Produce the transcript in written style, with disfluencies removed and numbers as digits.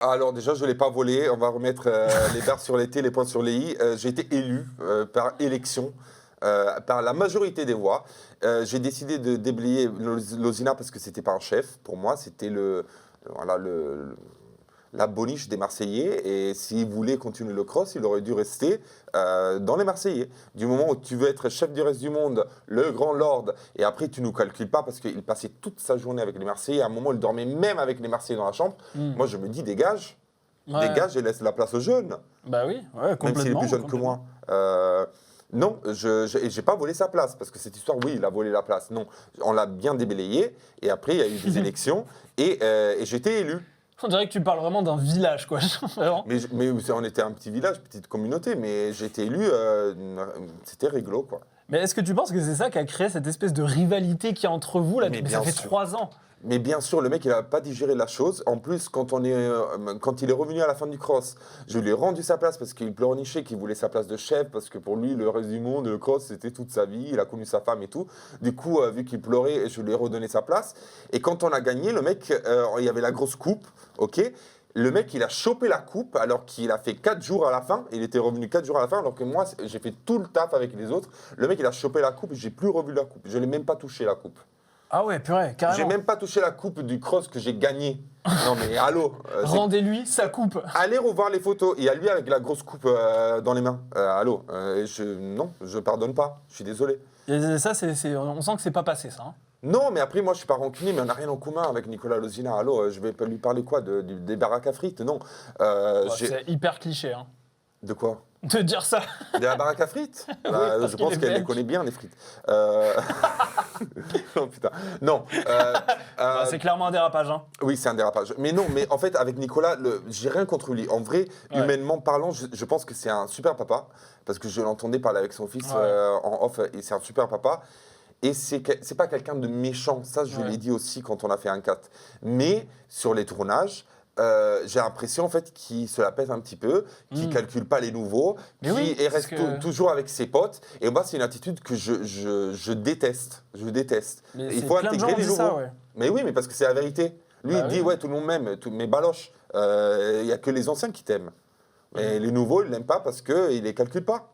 Alors déjà, je ne l'ai pas volé. On va remettre les barres sur les T, les points sur les I. J'ai été élu par élection, par la majorité des voix. J'ai décidé de déblayer Lozina parce que c'était pas un chef. Pour moi, c'était voilà, la boniche des Marseillais. Et s'il voulait continuer le cross, il aurait dû rester dans les Marseillais. Du moment où tu veux être chef du reste du monde, le grand lord, et après tu nous calcules pas parce qu'il passait toute sa journée avec les Marseillais. À un moment, il dormait même avec les Marseillais dans la chambre. Hmm. Moi, je me dis, dégage. Ouais. Dégage et laisse la place aux jeunes, Bah oui, ouais, même s'il est complètement. plus jeune que moi. Non, et j'ai pas volé sa place, parce que cette histoire, oui, il a volé la place. Non, on l'a bien déblayé, et après, il y a eu des élections, et j'étais élu. On dirait que tu parles vraiment d'un village, quoi. Vraiment. Mais on était un petit village, petite communauté, mais j'ai été élu, c'était réglo, quoi. Mais est-ce que tu penses que c'est ça qui a créé cette espèce de rivalité qu'il y a entre vous là? Mais Mais ça bien fait sûr. 3 ans. Mais bien sûr, le mec, il n'a pas digéré la chose. En plus, quand il est revenu à la fin du cross, je lui ai rendu sa place parce qu'il pleurnichait qu'il voulait sa place de chef, parce que pour lui, le reste du monde, le cross, c'était toute sa vie. Il a connu sa femme et tout. Du coup, vu qu'il pleurait, je lui ai redonné sa place. Et quand on a gagné, le mec, il y avait la grosse coupe, ok. Le mec, il a chopé la coupe alors qu'il a fait 4 jours à la fin. Il était revenu 4 jours à la fin alors que moi, j'ai fait tout le taf avec les autres. Le mec, il a chopé la coupe et j'ai plus revu la coupe. Je n'ai même pas touché la coupe. Ah ouais, purée, J'ai carrément. même pas touché la coupe du cross que j'ai gagné. Non mais allô, Rendez-lui sa coupe. allez revoir les photos. Il y a lui avec la grosse coupe dans les mains. Allô, non, je pardonne pas. Je suis désolé. Et ça, on sent que c'est pas passé, ça. Hein. Non, mais après moi je suis pas rancunier, mais on n'a rien en commun avec Nicolas Lozina. Allô, je vais pas lui parler quoi des baraques à frites. Non. Bah, c'est hyper cliché, hein. De quoi? De dire ça. De la baraque à frites. parce Je qu'il pense est qu'elle les belge. connaît bien les frites. Oh putain. Non. Bah, c'est clairement un dérapage, hein. Oui, c'est un dérapage. Mais non, mais en fait, avec Nicolas, j'ai rien contre lui. En vrai, Ouais. humainement parlant, je pense que c'est un super papa. Parce que je l'entendais parler avec son fils Ouais. en off, et c'est un super papa. Et c'est pas quelqu'un de méchant. Ça, je Ouais. l'ai dit aussi quand on a fait un 4. Mais sur les tournages, j'ai l'impression en fait qu'il se la pète un petit peu, qu'il calcule pas les nouveaux, Mais qu'il oui, parce reste que- toujours avec ses potes. Et moi, c'est une attitude que je déteste. Je déteste. Mais Il c'est faut plein de gens intégrer ont les dit nouveaux. ça, ouais. Mais oui, mais parce que c'est la vérité. Lui, Bah il dit, oui. ouais, tout le monde m'aime, mes baloches. Il n'y a que les anciens qui t'aiment. Mais les nouveaux, ils l'aiment pas parce qu'il les calcule pas.